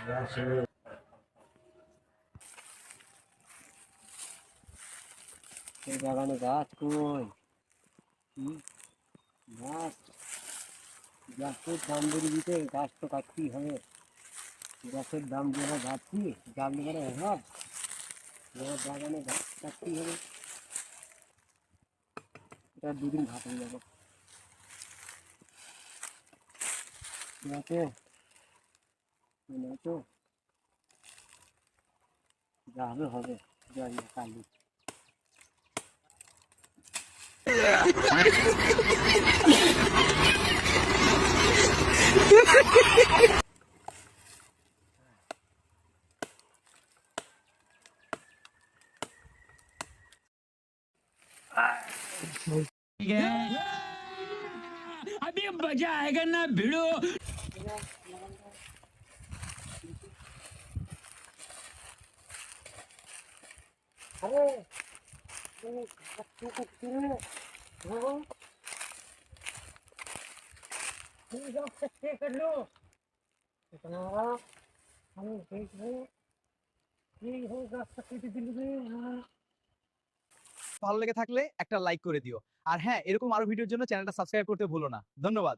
এই বাগানে গাছ কই? গাছ গাছের দাম বেড়ে দিতে গাছ তো কাটতেই হবে। গাছের দাম যেভাবে বাড়ছি, জাল নেবার অভাব, এবার বাগানে গাছ কাটতেই হবে। এটা দুদিন ভাত হয়ে যাবে। ঠিক আছে, তো যা হবে হবে, জয় মা কালী। अभी मजा आएगा ना भिड़ो। अरे बच्चों को कितने हो कर लो इतना हम देख रहे ये होगा सकती दिल में। ভালো লেগে থাকলে একটা লাইক করে দিও। আর হ্যাঁ, এরকম আরো ভিডিওর জন্য চ্যানেলটা সাবস্ক্রাইব করতে ভুলো না। ধন্যবাদ।